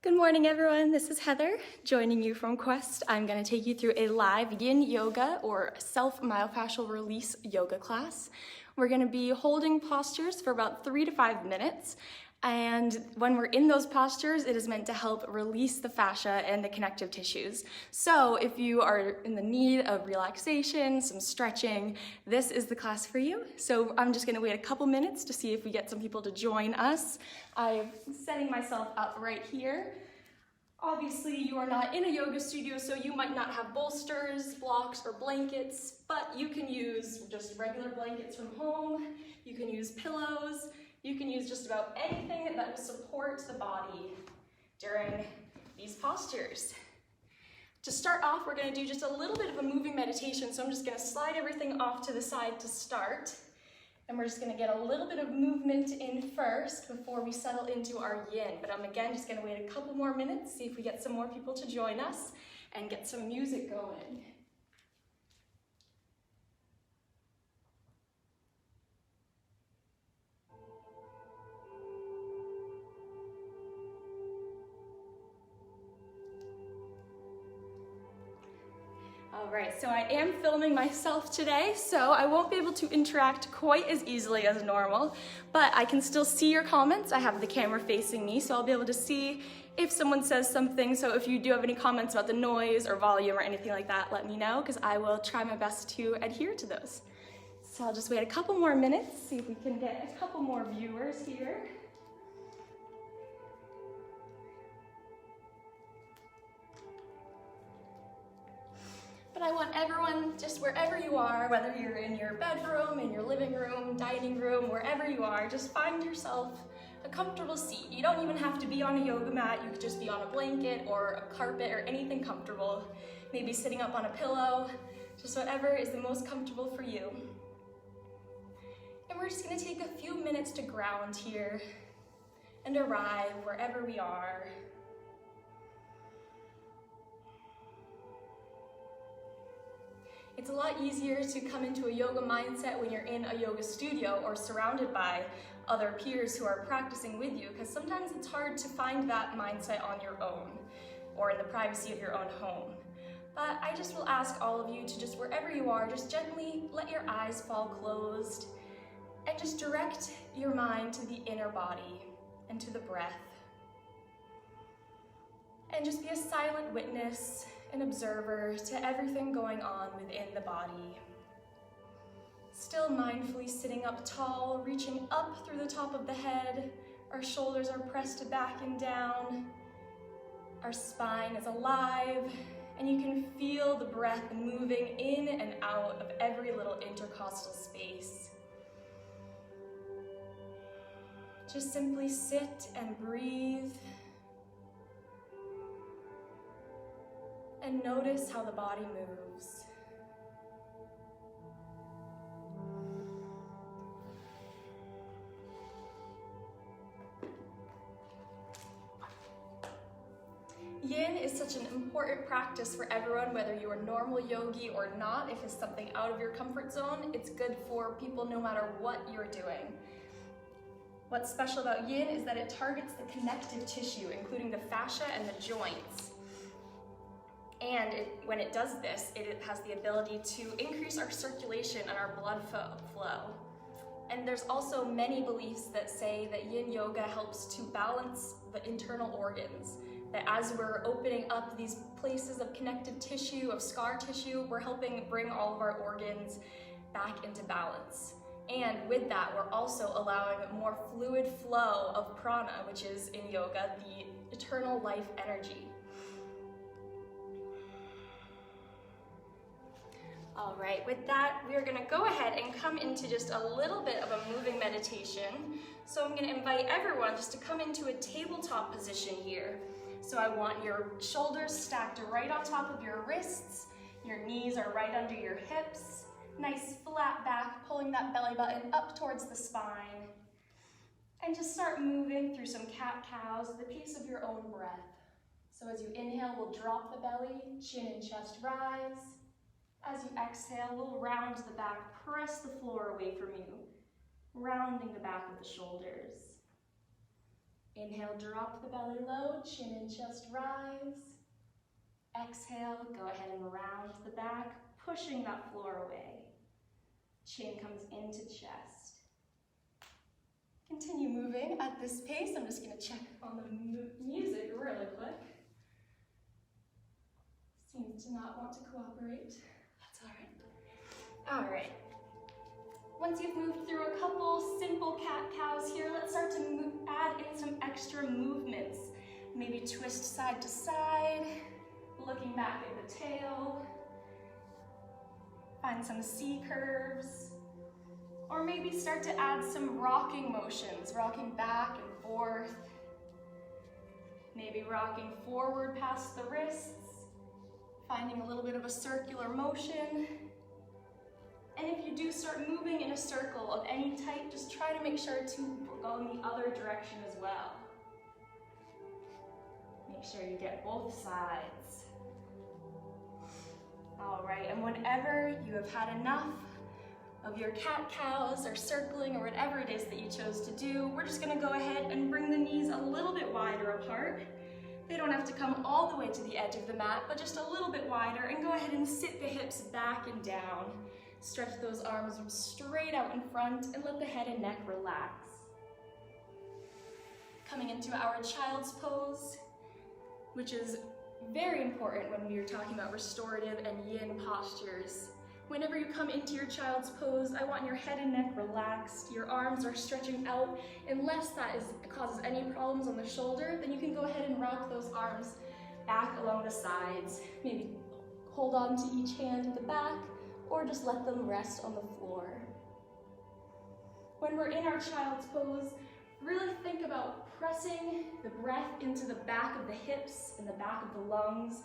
Good morning, everyone. This is Heather joining you from Quest. I'm going to take you through a live Yin Yoga or self-myofascial release yoga class. We're going to be holding postures for about 3 to 5 minutes. And when we're in those postures, it is meant to help release the fascia and the connective tissues. So if you are in the need of relaxation, some stretching, this is the class for you. So I'm just gonna wait a couple minutes to see if we get some people to join us. I'm setting myself up right here. Obviously, you are not in a yoga studio, so you might not have bolsters, blocks, or blankets, but you can use just regular blankets from home. You can use pillows. You can use just about anything that will support the body during these postures. To start off, we're going to do just a little bit of a moving meditation, so I'm just going to slide everything off to the side to start. And we're just going to get a little bit of movement in first before we settle into our yin. But I'm again just going to wait a couple more minutes, see if we get some more people to join us and get some music going. All right, so I am filming myself today, so I won't be able to interact quite as easily as normal, but I can still see your comments. I have the camera facing me, so I'll be able to see if someone says something. So if you do have any comments about the noise or volume or anything like that, let me know, because I will try my best to adhere to those. So I'll just wait a couple more minutes, see if we can get a couple more viewers here. But I want everyone, just wherever you are, whether you're in your bedroom, in your living room, dining room, wherever you are, just find yourself a comfortable seat. You don't even have to be on a yoga mat. You could just be on a blanket or a carpet or anything comfortable. Maybe sitting up on a pillow, just whatever is the most comfortable for you. And we're just gonna take a few minutes to ground here and arrive wherever we are. It's a lot easier to come into a yoga mindset when you're in a yoga studio or surrounded by other peers who are practicing with you, because sometimes it's hard to find that mindset on your own or in the privacy of your own home. But I just will ask all of you to just wherever you are, just gently let your eyes fall closed and just direct your mind to the inner body and to the breath. And just be a silent witness, an observer to everything going on within the body. Still mindfully sitting up tall, reaching up through the top of the head. Our shoulders are pressed back and down. Our spine is alive, and you can feel the breath moving in and out of every little intercostal space. Just simply sit and breathe. And notice how the body moves. Yin is such an important practice for everyone, whether you're a normal yogi or not. If it's something out of your comfort zone, it's good for people no matter what you're doing. What's special about Yin is that it targets the connective tissue, including the fascia and the joints. And when it does this, it has the ability to increase our circulation and our blood flow. And there's also many beliefs that say that Yin Yoga helps to balance the internal organs. That as we're opening up these places of connective tissue, of scar tissue, we're helping bring all of our organs back into balance. And with that, we're also allowing more fluid flow of prana, which is in yoga, the eternal life energy. All right, with that, we are gonna go ahead and come into just a little bit of a moving meditation. So I'm gonna invite everyone just to come into a tabletop position here. So I want your shoulders stacked right on top of your wrists, your knees are right under your hips, nice flat back, pulling that belly button up towards the spine. And just start moving through some cat-cows at the pace of your own breath. So as you inhale, we'll drop the belly, chin and chest rise. As you exhale, we'll round the back, press the floor away from you, rounding the back of the shoulders. Inhale, drop the belly low, chin and chest rise. Exhale, go ahead and round the back, pushing that floor away. Chin comes into chest. Continue moving at this pace. I'm just going to check on the music really quick. Seems to not want to cooperate. That's all right. All right. Once you've moved through a couple simple cat-cows here, let's start to add in some extra movements. Maybe twist side to side, looking back at the tail. Find some C curves. Or maybe start to add some rocking motions, rocking back and forth. Maybe rocking forward past the wrists, finding a little bit of a circular motion. And if you do start moving in a circle of any type, just try to make sure to go in the other direction as well. Make sure you get both sides. All right, and whenever you have had enough of your cat-cows or circling or whatever it is that you chose to do, we're just gonna go ahead and bring the knees a little bit wider apart. They don't have to come all the way to the edge of the mat, but just a little bit wider, and go ahead and sit the hips back and down. Stretch those arms straight out in front and let the head and neck relax. Coming into our child's pose, which is very important when we are talking about restorative and yin postures. Whenever you come into your child's pose, I want your head and neck relaxed. Your arms are stretching out. Unless that causes any problems on the shoulder, then you can go ahead and rock those arms back along the sides. Maybe hold on to each hand at the back, or just let them rest on the floor. When we're in our child's pose, really think about pressing the breath into the back of the hips and the back of the lungs,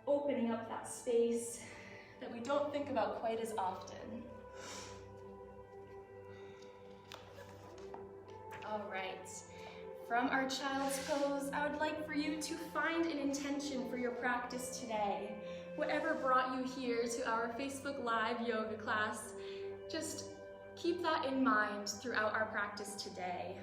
opening up that space that we don't think about quite as often. All right, from our child's pose, I would like for you to find an intention for your practice today. Whatever brought you here to our Facebook Live yoga class, just keep that in mind throughout our practice today.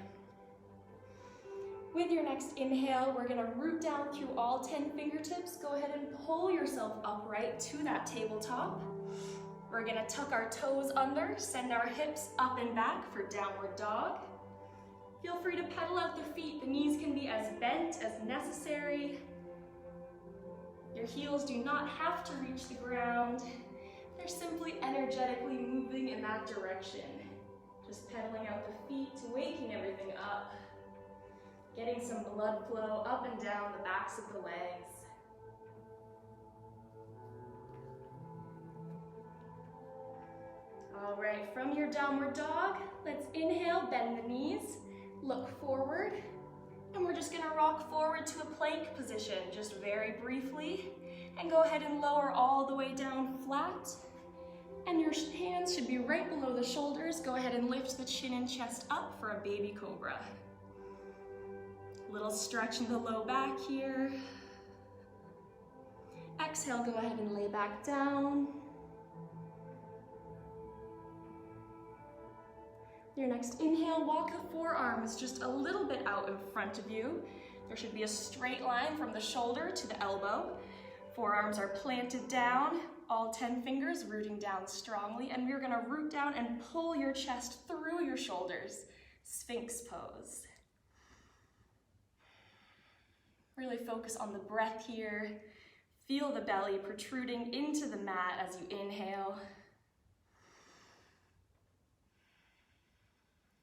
With your next inhale, we're gonna root down through all 10 fingertips. Go ahead and pull yourself upright to that tabletop. We're gonna tuck our toes under, send our hips up and back for downward dog. Feel free to pedal out the feet. The knees can be as bent as necessary. Your heels do not have to reach the ground. They're simply energetically moving in that direction. Just pedaling out the feet, waking everything up. Getting some blood flow up and down the backs of the legs. All right, from your downward dog, let's inhale, bend the knees, look forward, and we're just gonna rock forward to a plank position, just very briefly, and go ahead and lower all the way down flat, and your hands should be right below the shoulders. Go ahead and lift the chin and chest up for a baby cobra. Little stretch in the low back here. Exhale, go ahead and lay back down. Your next inhale, walk the forearms just a little bit out in front of you. There should be a straight line from the shoulder to the elbow. Forearms are planted down, all 10 fingers rooting down strongly, and we're gonna root down and pull your chest through your shoulders. Sphinx pose. Really focus on the breath here. Feel the belly protruding into the mat as you inhale.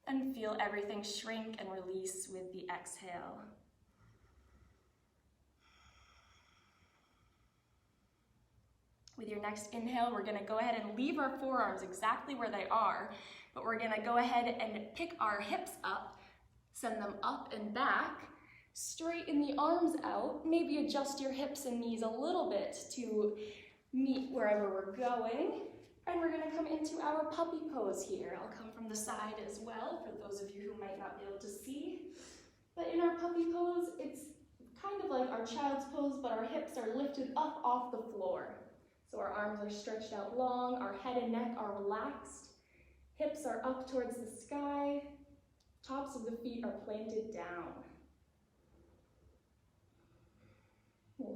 And feel everything shrink and release with the exhale. With your next inhale, we're gonna go ahead and leave our forearms exactly where they are, but we're gonna go ahead and pick our hips up, send them up and back, straighten the arms out, maybe adjust your hips and knees a little bit to meet wherever we're going. And we're gonna come into our puppy pose here. I'll come from the side as well for those of you who might not be able to see. But in our puppy pose, it's kind of like our child's pose, but our hips are lifted up off the floor. So our arms are stretched out long, our head and neck are relaxed, hips are up towards the sky, tops of the feet are planted down.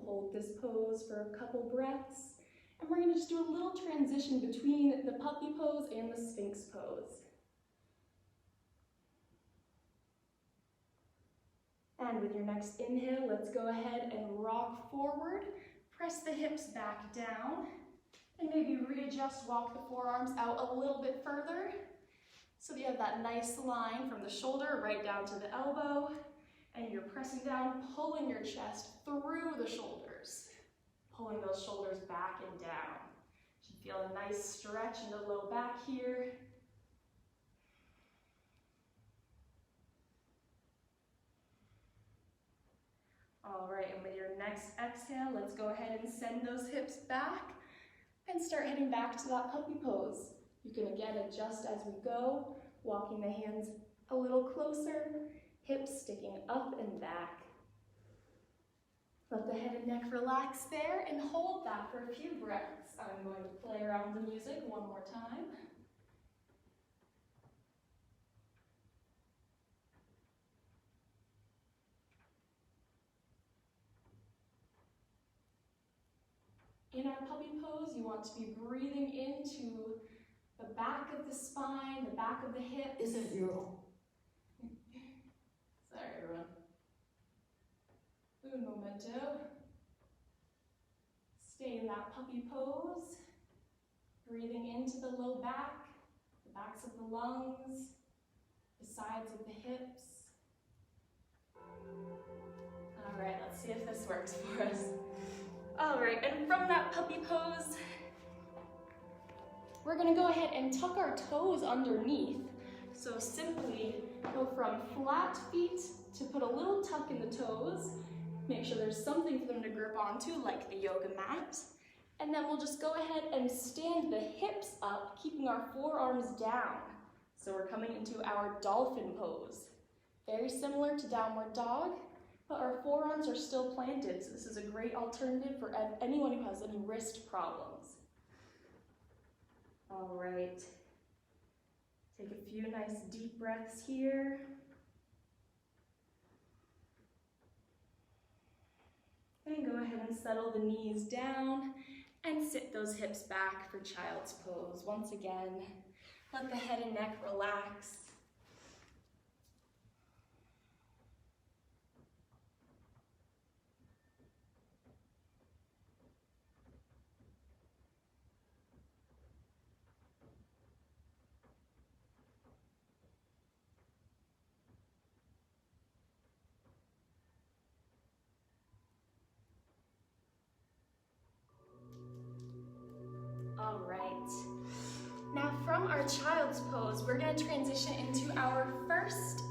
hold this pose for a couple breaths. And we're gonna just do a little transition between the puppy pose and the Sphinx pose. And with your next inhale, let's go ahead and rock forward. Press the hips back down. And maybe readjust, walk the forearms out a little bit further. So you have that nice line from the shoulder right down to the elbow. And you're pressing down, pulling your chest through the shoulders. Pulling those shoulders back and down. You should feel a nice stretch in the low back here. All right, and with your next exhale, let's go ahead and send those hips back and start heading back to that puppy pose. You can again adjust as we go, walking the hands a little closer, hips sticking up and back. Let the head and neck relax there and hold that for a few breaths. I'm going to play around the music one more time. In our puppy pose, you want to be breathing into the back of the spine, the back of the hips. Isn't your... Sorry, everyone. Un momento. Stay in that puppy pose. Breathing into the low back, the backs of the lungs, the sides of the hips. All right, let's see if this works for us. All right, and from that puppy pose, we're gonna go ahead and tuck our toes underneath. So simply go from flat feet to put a little tuck in the toes. Make sure there's something for them to grip onto, like the yoga mat. And then we'll just go ahead and stand the hips up, keeping our forearms down. So we're coming into our dolphin pose. Very similar to downward dog, but our forearms are still planted, so this is a great alternative for anyone who has any wrist problems. All right, take a few nice deep breaths here. And go ahead and settle the knees down and sit those hips back for child's pose. Once again, let the head and neck relax. All right. Now from our child's pose, we're going to transition into our first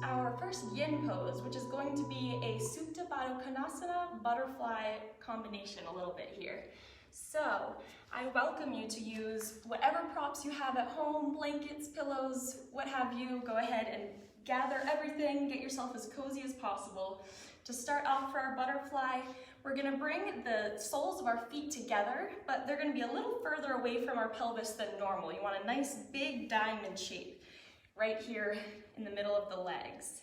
yin pose, which is going to be a Supta Baddha Konasana butterfly combination a little bit here. So I welcome you to use whatever props you have at home, blankets, pillows, what have you. Go ahead and gather everything, get yourself as cozy as possible. To start off for our butterfly, we're going to bring the soles of our feet together, but they're going to be a little further away from our pelvis than normal. You want a nice big diamond shape right here in the middle of the legs.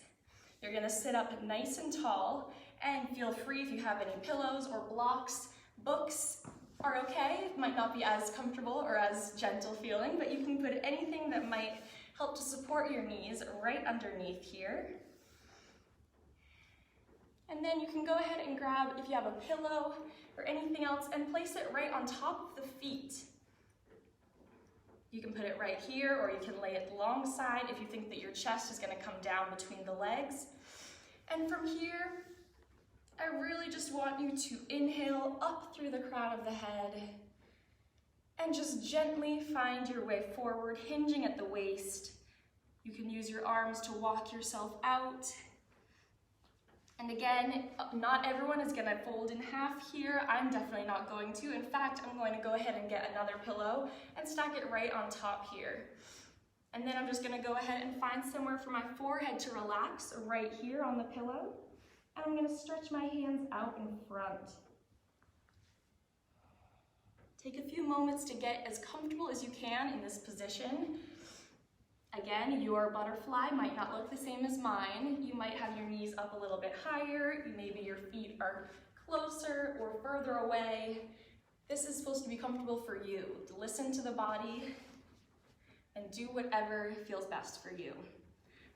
You're going to sit up nice and tall, and feel free if you have any pillows or blocks. Books are okay. It might not be as comfortable or as gentle feeling, but you can put anything that might help to support your knees right underneath here. And then you can go ahead and grab, if you have a pillow or anything else, and place it right on top of the feet. You can put it right here, or you can lay it alongside if you think that your chest is going to come down between the legs. And from here, I really just want you to inhale up through the crown of the head and just gently find your way forward, hinging at the waist. You can use your arms to walk yourself out. And again, not everyone is going to fold in half here. I'm definitely not going to. In fact, I'm going to go ahead and get another pillow and stack it right on top here. And then I'm just going to go ahead and find somewhere for my forehead to relax right here on the pillow. And I'm going to stretch my hands out in front. Take a few moments to get as comfortable as you can in this position. Again, your butterfly might not look the same as mine. You might have your knees up a little bit higher. Maybe your feet are closer or further away. This is supposed to be comfortable for you. Listen to the body and do whatever feels best for you.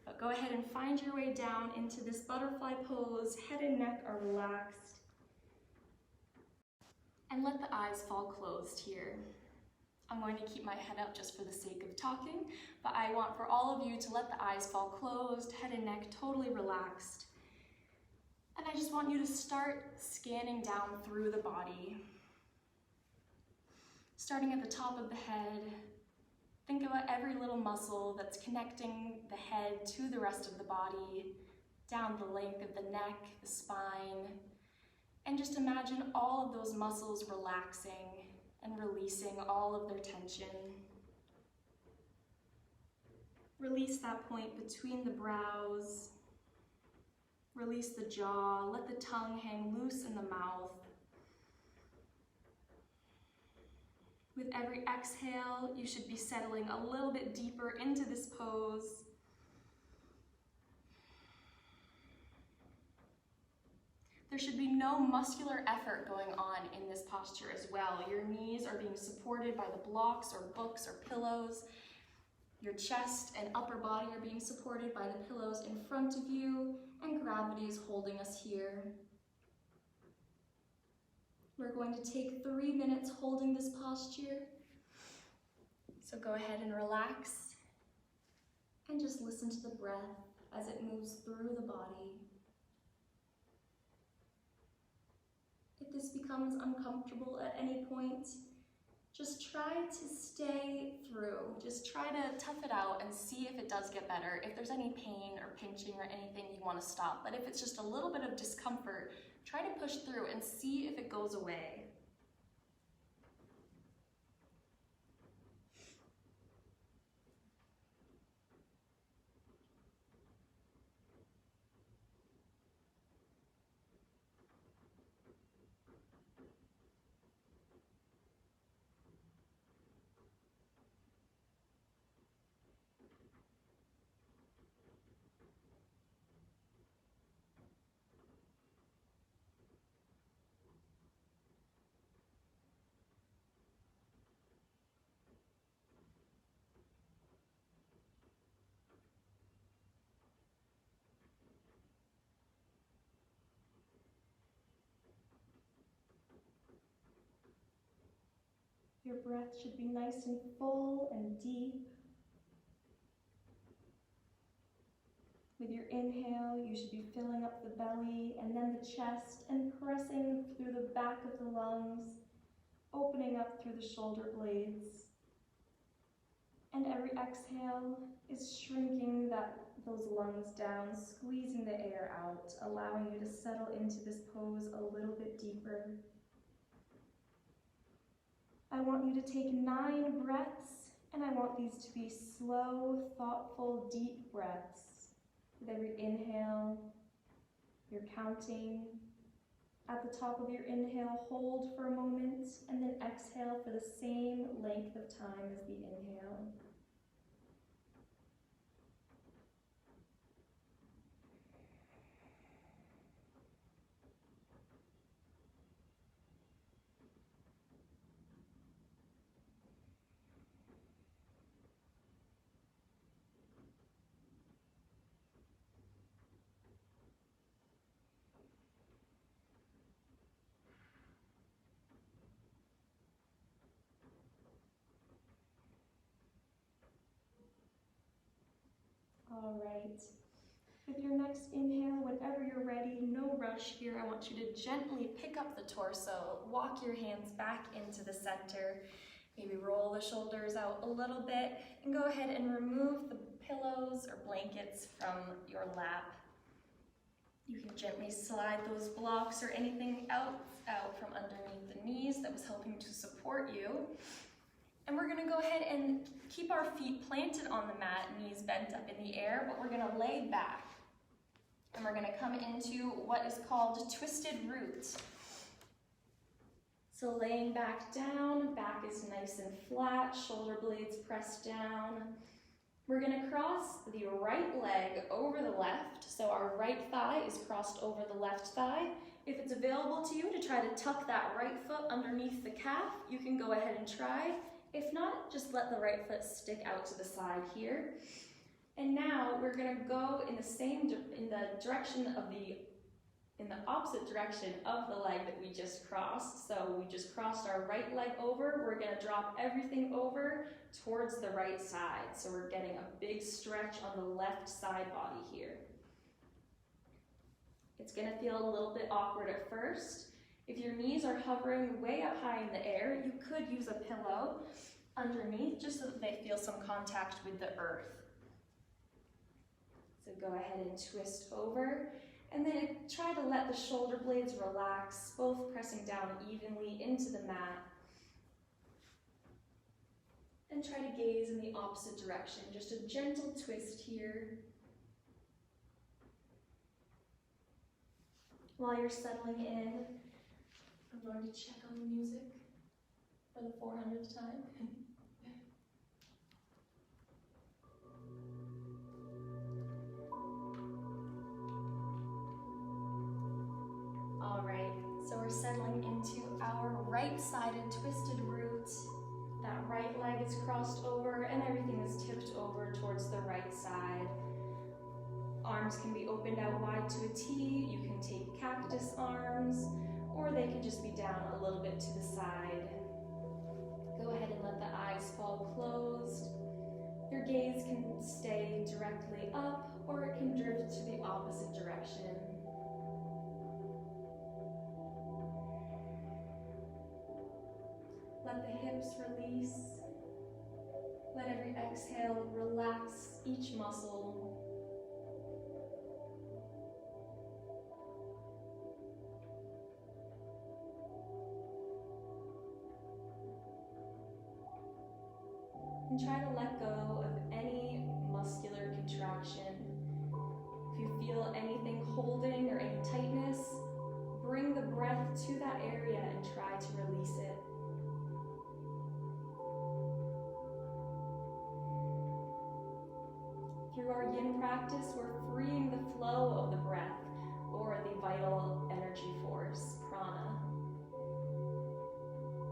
But go ahead and find your way down into this butterfly pose. Head and neck are relaxed. And let the eyes fall closed here. I'm going to keep my head up just for the sake of talking, but I want for all of you to let the eyes fall closed, head and neck totally relaxed. And I just want you to start scanning down through the body. Starting at the top of the head, think about every little muscle that's connecting the head to the rest of the body, down the length of the neck, the spine, and just imagine all of those muscles relaxing and releasing all of their tension. Release that point between the brows. Release the jaw. Let the tongue hang loose in the mouth. With every exhale, you should be settling a little bit deeper into this pose. There should be no muscular effort going on in this posture as well. Your knees are being supported by the blocks or books or pillows. Your chest and upper body are being supported by the pillows in front of you, and gravity is holding us here. We're going to take 3 minutes holding this posture. So go ahead and relax and just listen to the breath as it moves through the body. If this becomes uncomfortable at any point, just try to stay through. Just try to tough it out and see if it does get better. If there's any pain or pinching or anything, you want to stop. But if it's just a little bit of discomfort, try to push through and see if it goes away. Your breath should be nice and full and deep. With your inhale, you should be filling up the belly and then the chest and pressing through the back of the lungs, opening up through the shoulder blades. And every exhale is shrinking those lungs down, squeezing the air out, allowing you to settle into this pose a little bit deeper. I want you to take 9 breaths, and I want these to be slow, thoughtful, deep breaths. With every inhale, you're counting. At the top of your inhale, hold for a moment, and then exhale for the same length of time as the inhale. All right. With your next inhale, whenever you're ready, no rush here. I want you to gently pick up the torso, walk your hands back into the center, maybe roll the shoulders out a little bit, and go ahead and remove the pillows or blankets from your lap. You can gently slide those blocks or anything out from underneath the knees that was helping to support you. And we're gonna go ahead and keep our feet planted on the mat, knees bent up in the air, but we're gonna lay back. And we're gonna come into what is called twisted root. So laying back down, back is nice and flat, shoulder blades pressed down. We're gonna cross the right leg over the left, so our right thigh is crossed over the left thigh. If it's available to you to try to tuck that right foot underneath the calf, you can go ahead and try. If not, just let the right foot stick out to the side here. And now we're gonna go in the opposite direction of the leg that we just crossed. So we just crossed our right leg over. We're gonna drop everything over towards the right side. So we're getting a big stretch on the left side body here. It's gonna feel a little bit awkward at first. If your knees are hovering way up high in the air, you could use a pillow underneath just so that they feel some contact with the earth. So go ahead and twist over, and then try to let the shoulder blades relax, both pressing down evenly into the mat. And try to gaze in the opposite direction, just a gentle twist here. While you're settling in, I'm going to check on the music for the 400th time. All right, so we're settling into our right-sided twisted root. That right leg is crossed over and everything is tipped over towards the right side. Arms can be opened out wide to a T. You can take cactus arms, or they can just be down a little bit to the side. Go ahead and let the eyes fall closed. Your gaze can stay directly up, or it can drift to the opposite direction. Let the hips release. Let every exhale relax each muscle. And try to let go of any muscular contraction. If you feel anything holding or any tightness, bring the breath to that area and try to release it. Through our Yin practice, we're freeing the flow of the breath, or the vital energy force, prana.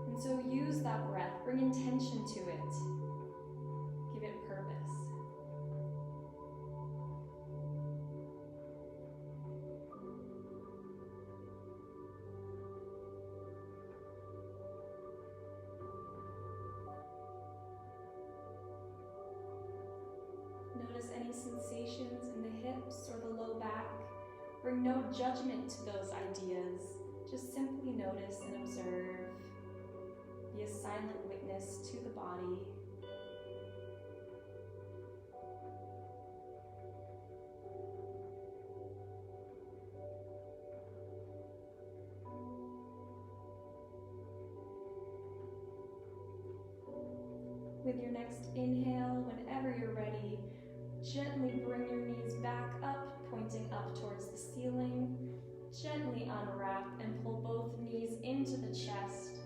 And so use that breath, bring intention to it. Give it purpose. Notice any sensations in the hips or the low back. Bring no judgment to those ideas. Just simply notice and observe. Be a silent witness to the body. With your next inhale, whenever you're ready, gently bring your knees back up, pointing up towards the ceiling. Gently unwrap and pull both knees into the chest,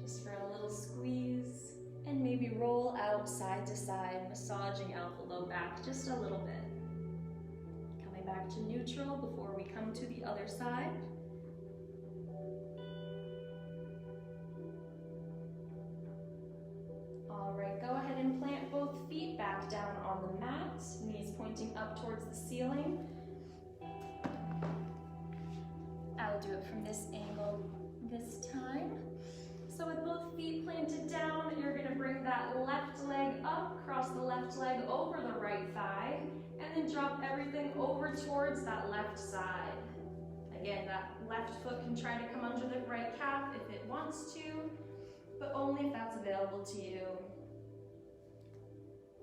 just for a little squeeze. And maybe roll out side to side, massaging out the low back just a little bit. Coming back to neutral before we come to the other side. All right, go ahead and plant both feet back down on the mat, knees pointing up towards the ceiling. I'll do it from this angle this time. So with both feet planted down, you're gonna bring that left leg up, cross the left leg over the right thigh, and then drop everything over towards that left side. Again, that left foot can try to come under the right calf if it wants to, but only if that's available to you.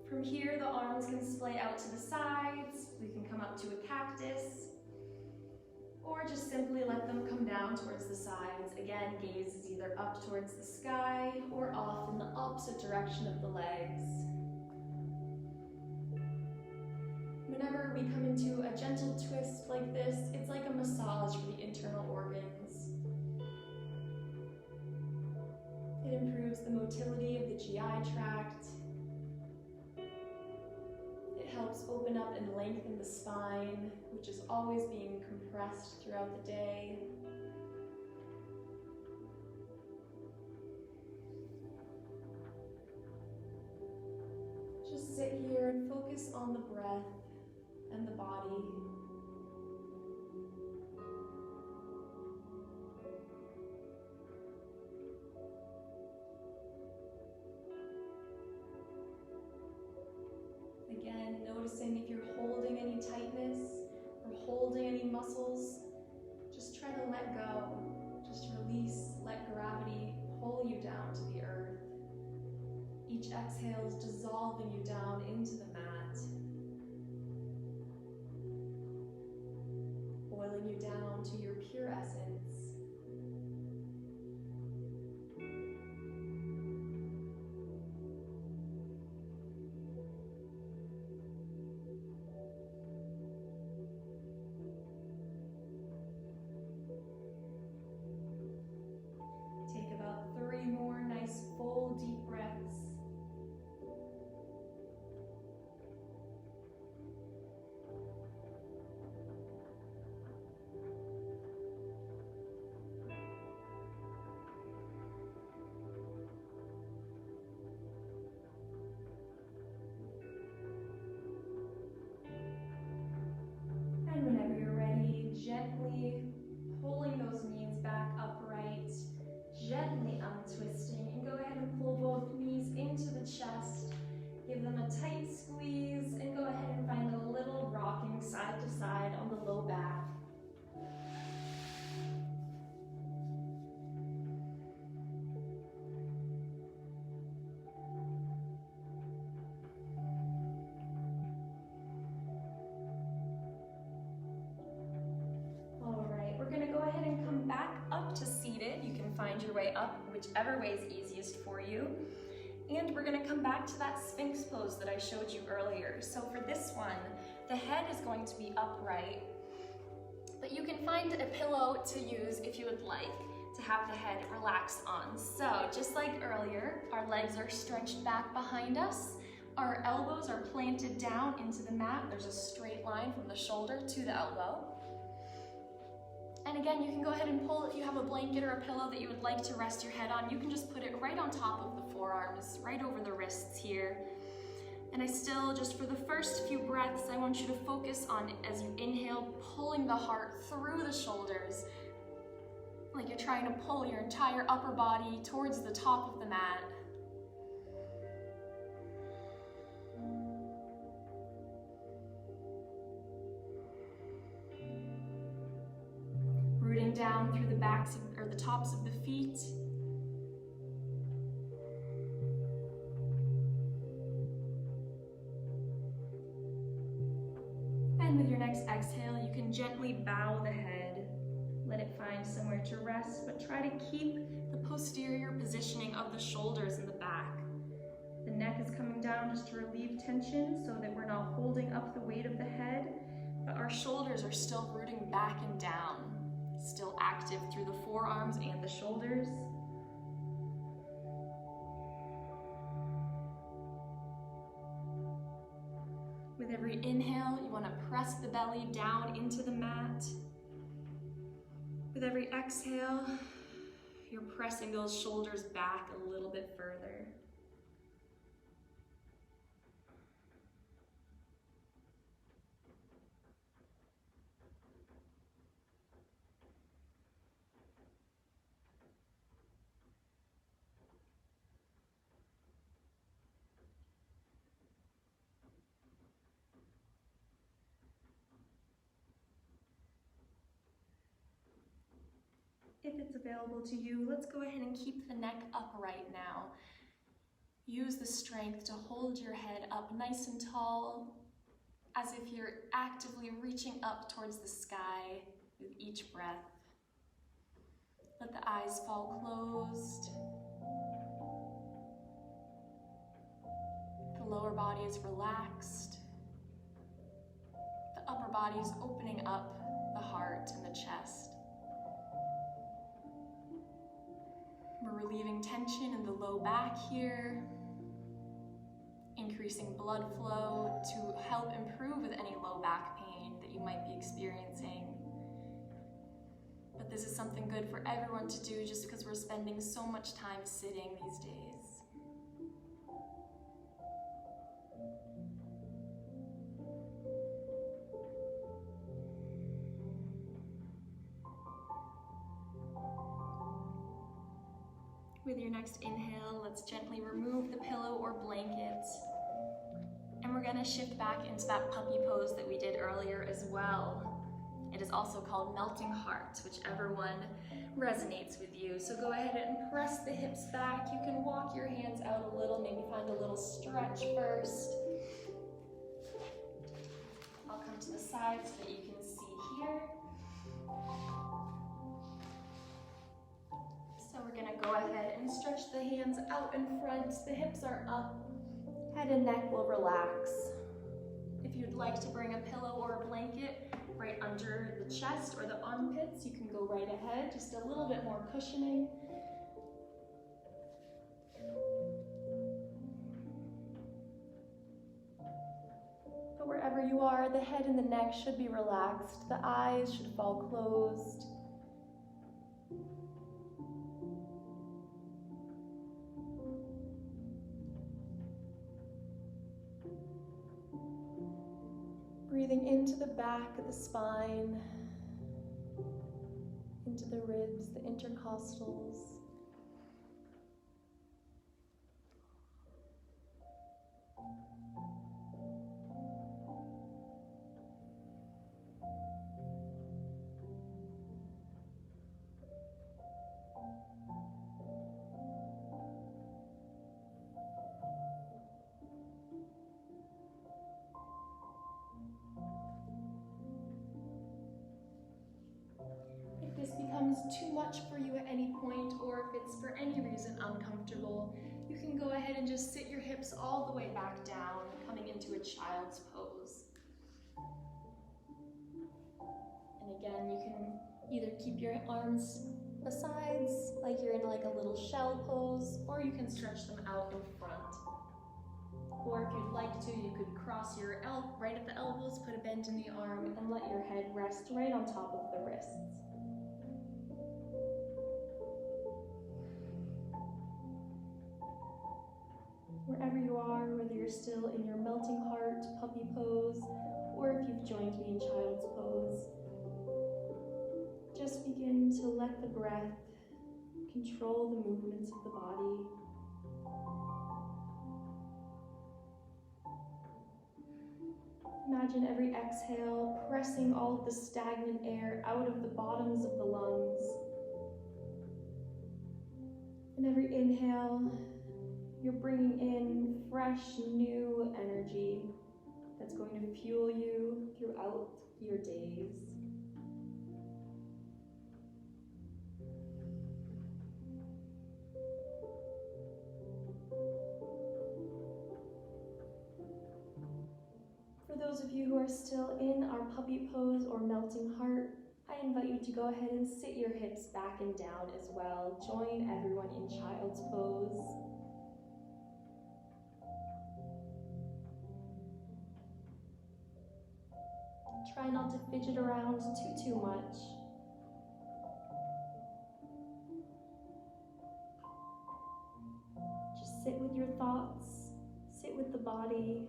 From here, the arms can splay out to the sides. We can come up to a cactus, or just simply let them come down towards the sides. Again, gaze is either up towards the sky or off in the opposite direction of the legs. Whenever we come into a gentle twist like this, it's like a massage for the internal organs. It improves the motility of the GI tract. It helps open up and lengthen the spine, which is always being compressed throughout the day. sit here and focus on the breath and the body. Again, noticing if you're holding any tightness or holding any muscles, just try to let go. Just release, let gravity pull you down to the earth. Each exhale is dissolving you down into the mat, boiling you down to your pure essence. Take about 3 more nice full deep breaths. And whenever you're ready, gently pulling those knees back upright, gently untwisting, and go ahead and pull both knees into the chest. Give them a tight squeeze, and go ahead and find a little rocking side to side on the low back. We're going to go ahead and come back up to seated. You can find your way up whichever way is easiest for you. And we're going to come back to that Sphinx pose that I showed you earlier. So for this one, the head is going to be upright, but you can find a pillow to use if you would like to have the head relax on. So just like earlier, our legs are stretched back behind us. Our elbows are planted down into the mat. There's a straight line from the shoulder to the elbow. And again, you can go ahead and pull if you have a blanket or a pillow that you would like to rest your head on. You can just put it right on top of the forearms, right over the wrists here. And I still, just for the first few breaths, I want you to focus on, as you inhale, pulling the heart through the shoulders, like you're trying to pull your entire upper body towards the top of the mat. Rooting down through the backs or the tops of the feet. And with your next exhale, you can gently bow the head. Let it find somewhere to rest, but try to keep the posterior positioning of the shoulders in the back. The neck is coming down just to relieve tension so that we're not holding up the weight of the head, but our shoulders are still rooting back and down. Still active through the forearms and the shoulders. With every inhale, you want to press the belly down into the mat. With every exhale, you're pressing those shoulders back a little bit further. If it's available to you, let's go ahead and keep the neck upright now. Use the strength to hold your head up nice and tall, as if you're actively reaching up towards the sky with each breath. Let the eyes fall closed. The lower body is relaxed. The upper body is opening up the heart and the chest. We're relieving tension in the low back here, increasing blood flow to help improve with any low back pain that you might be experiencing. But this is something good for everyone to do just because we're spending so much time sitting these days. With your next inhale, let's gently remove the pillow or blanket. And we're gonna shift back into that puppy pose that we did earlier as well. It is also called melting heart, whichever one resonates with you. So go ahead and press the hips back. You can walk your hands out a little, maybe find a little stretch first. I'll come to the side so that you can see here. So we're gonna go ahead and stretch the hands out in front. The hips are up. Head and neck will relax. If you'd like to bring a pillow or a blanket right under the chest or the armpits, you can go right ahead, just a little bit more cushioning. But wherever you are, the head and the neck should be relaxed. The eyes should fall closed. Breathing into the back of the spine, into the ribs, the intercostals. Becomes too much for you at any point, or if it's for any reason uncomfortable, you can go ahead and just sit your hips all the way back down, coming into a child's pose. And again, you can either keep your arms the sides, like you're in like a little shell pose, or you can stretch them out in front. Or if you'd like to, you could cross your right at the elbows, put a bend in the arm, and let your head rest right on top of the wrists. Wherever you are, whether you're still in your melting heart puppy pose, or if you've joined me in child's pose, just begin to let the breath control the movements of the body. Imagine every exhale pressing all of the stagnant air out of the bottoms of the lungs. And every inhale, you're bringing in fresh, new energy that's going to fuel you throughout your days. For those of you who are still in our puppy pose or melting heart, I invite you to go ahead and sit your hips back and down as well. Join everyone in child's pose. Try not to fidget around too much. Just sit with your thoughts, sit with the body.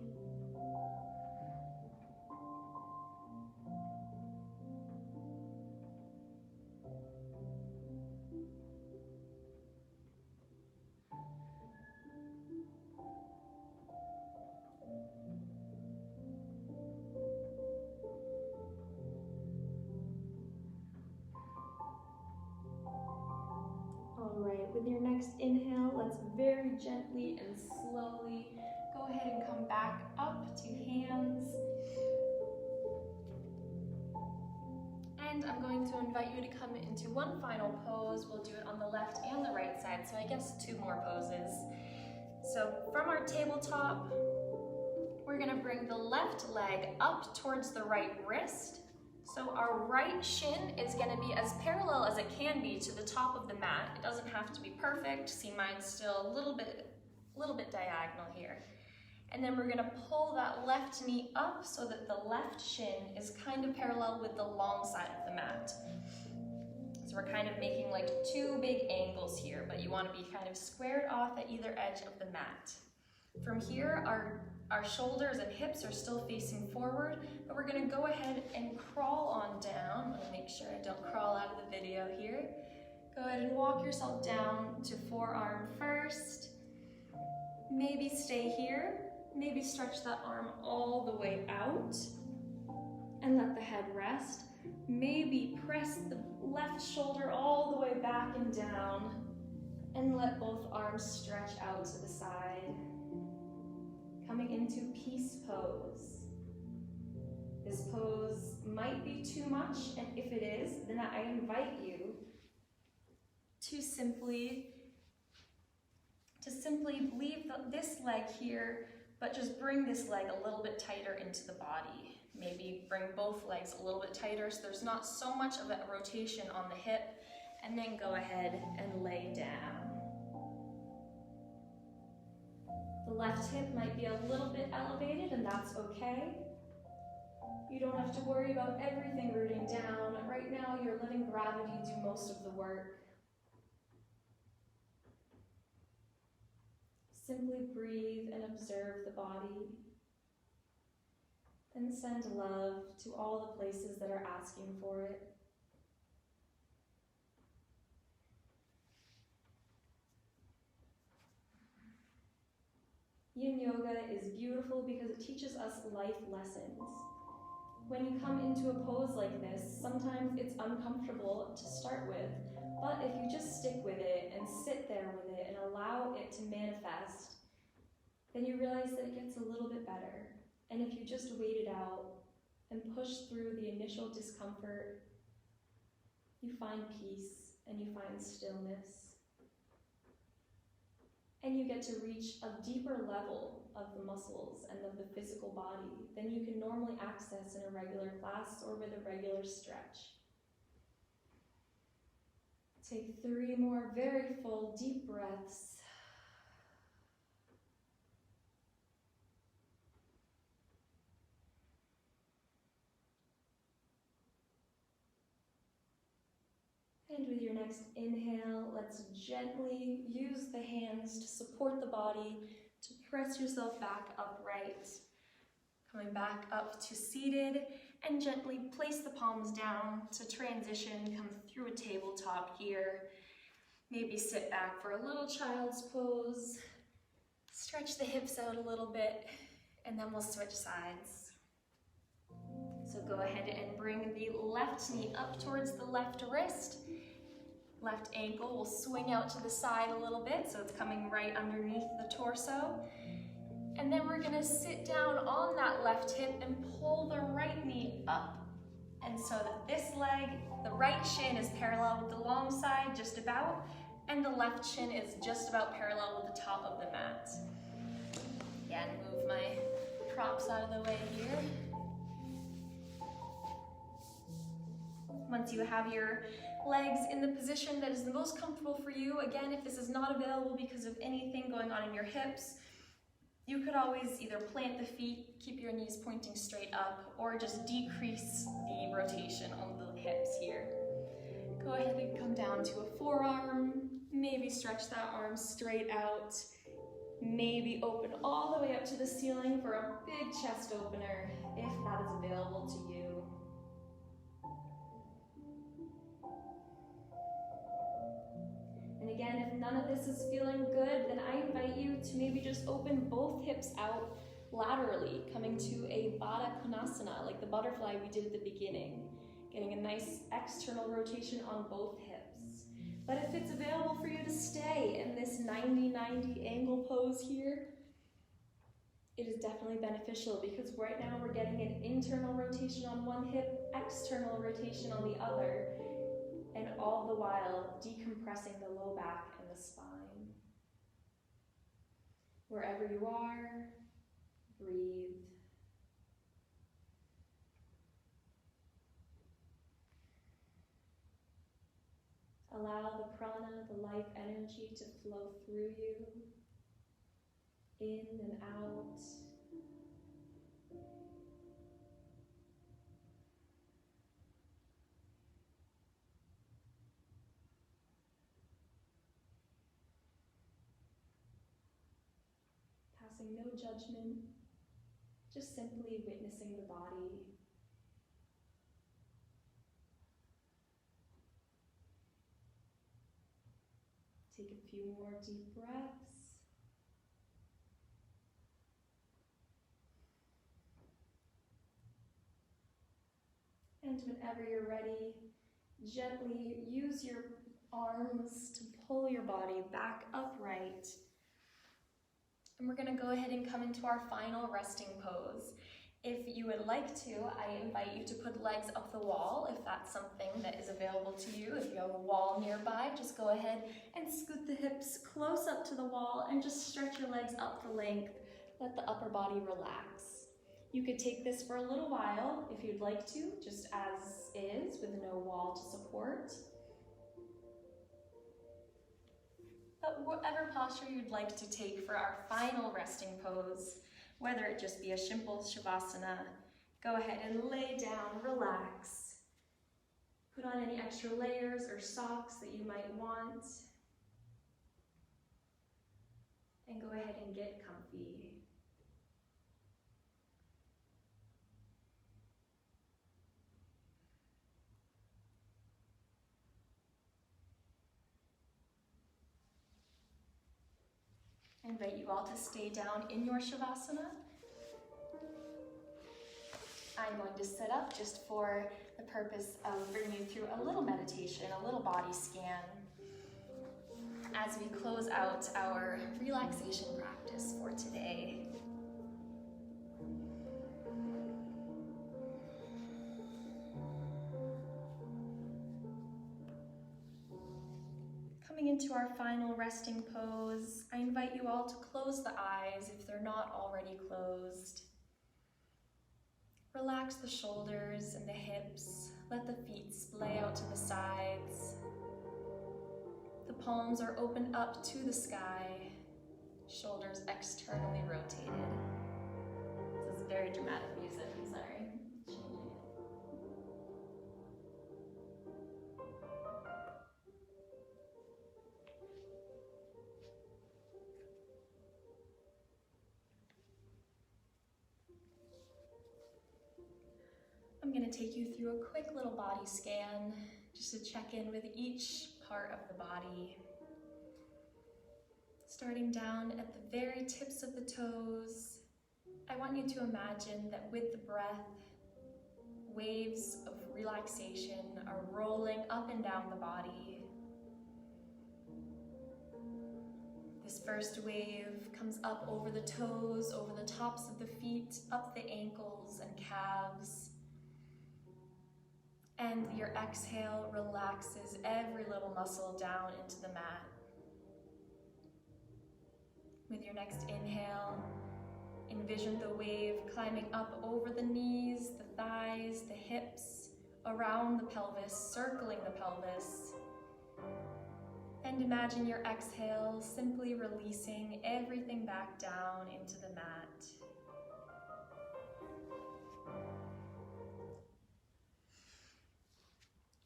Alright, with your next inhale, let's very gently and slowly go ahead and come back up to hands. And I'm going to invite you to come into one final pose. We'll do it on the left and the right side, so I guess 2 more poses. So from our tabletop, we're gonna bring the left leg up towards the right wrist. So our right shin is gonna be as parallel as it can be to the top of the mat. It doesn't have to be perfect. See, mine's still a little bit diagonal here. And then we're gonna pull that left knee up so that the left shin is kind of parallel with the long side of the mat. So we're kind of making like 2 big angles here, but you wanna be kind of squared off at either edge of the mat. From here, our shoulders and hips are still facing forward, but we're gonna go ahead and crawl on down. Let me make sure I don't crawl out of the video here. Go ahead and walk yourself down to forearm first. Maybe stay here. Maybe stretch that arm all the way out and let the head rest. Maybe press the left shoulder all the way back and down and let both arms stretch out to the side. Coming into peace pose. This pose might be too much, and if it is, then I invite you to simply leave this leg here, but just bring this leg a little bit tighter into the body. Maybe bring both legs a little bit tighter so there's not so much of a rotation on the hip, and then go ahead and lay down. The left hip might be a little bit elevated, and that's okay. You don't have to worry about everything rooting down. Right now, you're letting gravity do most of the work. Simply breathe and observe the body. Then send love to all the places that are asking for it. Yin Yoga is beautiful because it teaches us life lessons. When you come into a pose like this, sometimes it's uncomfortable to start with, but if you just stick with it and sit there with it and allow it to manifest, then you realize that it gets a little bit better. And if you just wait it out and push through the initial discomfort, you find peace and you find stillness. And you get to reach a deeper level of the muscles and of the physical body than you can normally access in a regular class or with a regular stretch. Take 3 more very full, deep breaths. And with your next inhale, let's gently use the hands to support the body, to press yourself back upright. Coming back up to seated, and gently place the palms down to transition, come through a tabletop here. Maybe sit back for a little child's pose. Stretch the hips out a little bit, and then we'll switch sides. So go ahead and bring the left knee up towards the left wrist. Left ankle will swing out to the side a little bit, so it's coming right underneath the torso. And then we're gonna sit down on that left hip and pull the right knee up. And so that this leg, the right shin is parallel with the long side, just about, and the left shin is just about parallel with the top of the mat. Again, move my props out of the way here. Once you have your legs in the position that is the most comfortable for you, again, if this is not available because of anything going on in your hips, you could always either plant the feet, keep your knees pointing straight up, or just decrease the rotation on the hips here. Go ahead and come down to a forearm, maybe stretch that arm straight out, maybe open all the way up to the ceiling for a big chest opener, if that is available to you. And again, if none of this is feeling good, then I invite you to maybe just open both hips out laterally, coming to a Baddha Konasana, like the butterfly we did at the beginning, getting a nice external rotation on both hips. But if it's available for you to stay in this 90-90 angle pose here, it is definitely beneficial because right now we're getting an internal rotation on one hip, external rotation on the other, and all the while decompressing the low back and the spine. Wherever you are, breathe. Allow the prana, the life energy, to flow through you, in and out. Passing no judgment, just simply witnessing the body. Take a few more deep breaths. And whenever you're ready, gently use your arms to pull your body back upright. And we're going to go ahead and come into our final resting pose. If you would like to, I invite you to put legs up the wall if that's something that is available to you. If you have a wall nearby, just go ahead and scoot the hips close up to the wall and just stretch your legs up the length. Let the upper body relax. You could take this for a little while if you'd like to, just as is with no wall to support. But whatever posture you'd like to take for our final resting pose, whether it just be a simple savasana, go ahead and lay down, relax. Put on any extra layers or socks that you might want. And go ahead and get comfy. I invite you all to stay down in your shavasana. I'm going to sit up just for the purpose of bringing you through a little meditation, a little body scan, as we close out our relaxation practice for today. Coming into our final resting pose, I invite you all to close the eyes if they're not already closed. Relax the shoulders and the hips. Let the feet splay out to the sides. The palms are opened up to the sky. Shoulders externally rotated. This is very dramatic music, I'm sorry. Changing it. I'm going to take you through a quick little body scan just to check in with each part of the body. Starting down at the very tips of the toes, I want you to imagine that with the breath, waves of relaxation are rolling up and down the body. This first wave comes up over the toes, over the tops of the feet, up the ankles and calves. And your exhale relaxes every little muscle down into the mat. With your next inhale, envision the wave climbing up over the knees, the thighs, the hips, around the pelvis, circling the pelvis. And imagine your exhale simply releasing everything back down into the mat.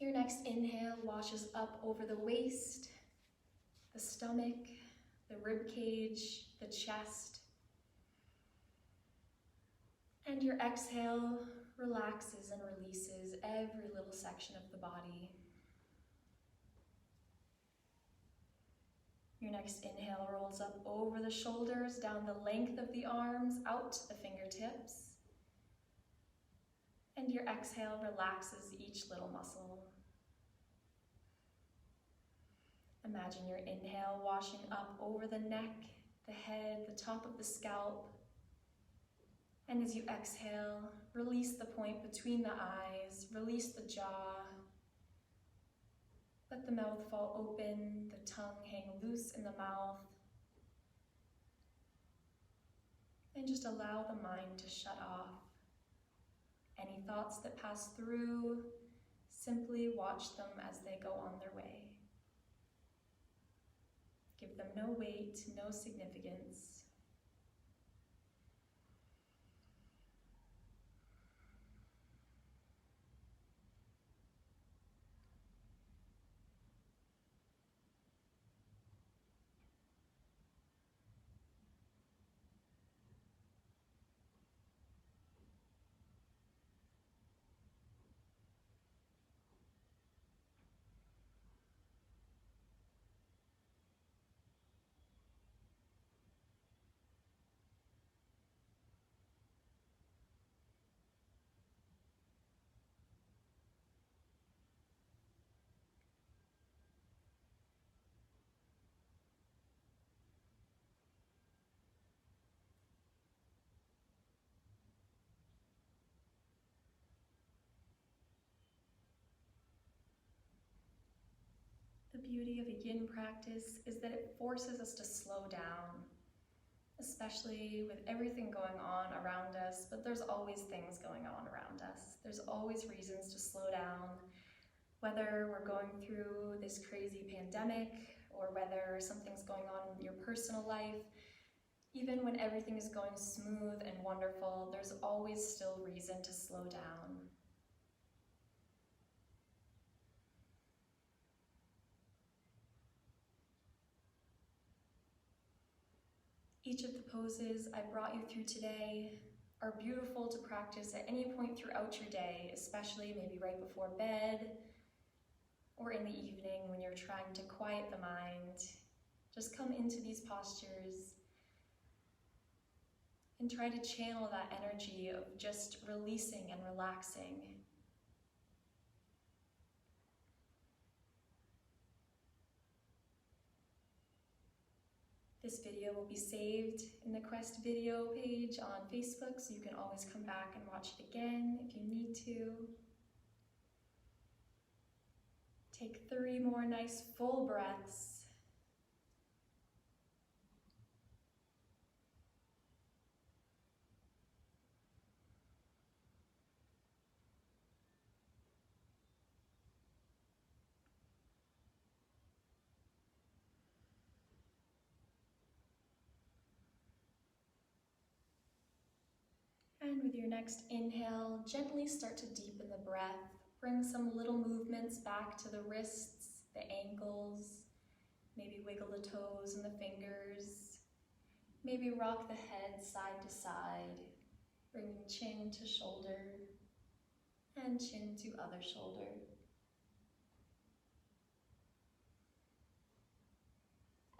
Your next inhale washes up over the waist, the stomach, the rib cage, the chest. And your exhale relaxes and releases every little section of the body. Your next inhale rolls up over the shoulders, down the length of the arms, out to the fingertips. And your exhale relaxes each little muscle. Imagine your inhale washing up over the neck, the head, the top of the scalp. And as you exhale, release the point between the eyes, release the jaw. Let the mouth fall open, the tongue hang loose in the mouth. And just allow the mind to shut off. Any thoughts that pass through, simply watch them as they go on their way. Give them no weight, no significance. The beauty of a yin practice is that it forces us to slow down, especially with everything going on around us, but there's always things going on around us. There's always reasons to slow down, whether we're going through this crazy pandemic or whether something's going on in your personal life. Even when everything is going smooth and wonderful, there's always still reason to slow down. Each of the poses I brought you through today are beautiful to practice at any point throughout your day, especially maybe right before bed or in the evening when you're trying to quiet the mind. Just come into these postures and try to channel that energy of just releasing and relaxing. This video will be saved in the Quest video page on Facebook, so you can always come back and watch it again if you need to. Take 3 more nice full breaths. And with your next inhale, gently start to deepen the breath. Bring some little movements back to the wrists, the ankles. Maybe wiggle the toes and the fingers. Maybe rock the head side to side, bringing chin to shoulder and chin to other shoulder.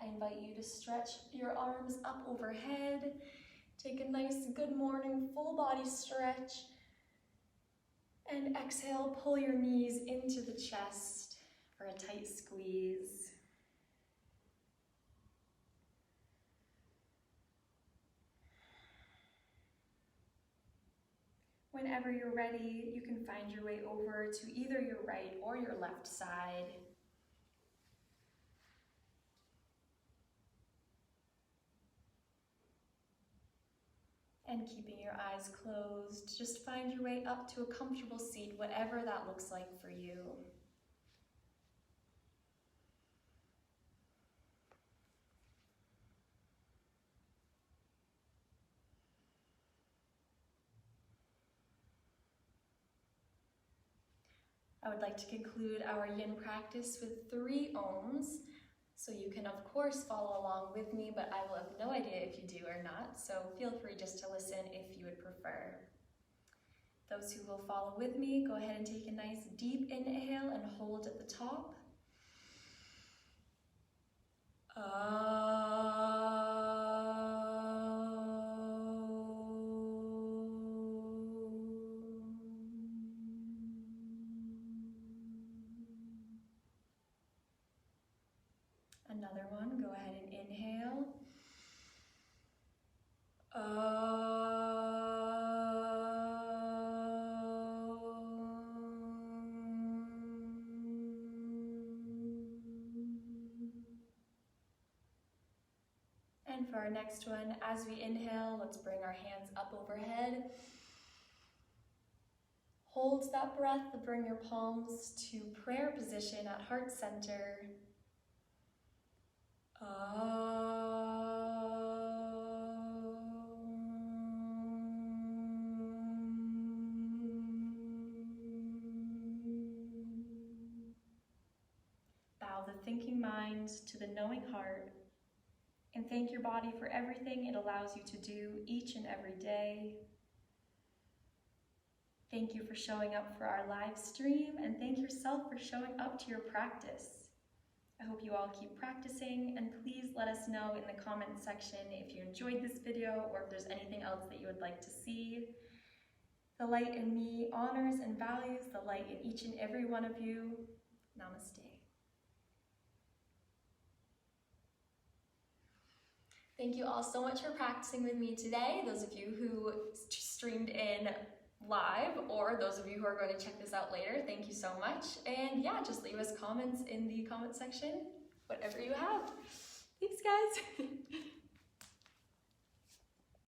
I invite you to stretch your arms up overhead. Take a nice good morning full body stretch. And exhale, pull your knees into the chest for a tight squeeze. Whenever you're ready, you can find your way over to either your right or your left side. And keeping your eyes closed, just find your way up to a comfortable seat, whatever that looks like for you. I would like to conclude our yin practice with 3 ohms. So you can of course follow along with me, but I will have no idea if you do or not, so feel free just to listen if you would prefer. Those who will follow with me, go ahead and take a nice deep inhale and hold at the top. Another one, go ahead and inhale. And for our next one, as we inhale, let's bring our hands up overhead. Hold that breath, bring your palms to prayer position at heart center. Bow the thinking mind to the knowing heart, and thank your body for everything it allows you to do each and every day. Thank you for showing up for our live stream, and thank yourself for showing up to your practice. I hope you all keep practicing, and please let us know in the comment section if you enjoyed this video or if there's anything else that you would like to see. The light in me honors and values the light in each and every one of you. Namaste. Thank you all so much for practicing with me today. Those of you who streamed in live, or those of you who are going to check this out later, thank you so much. And yeah, just leave us comments in the comment section, whatever you have. Thanks, guys.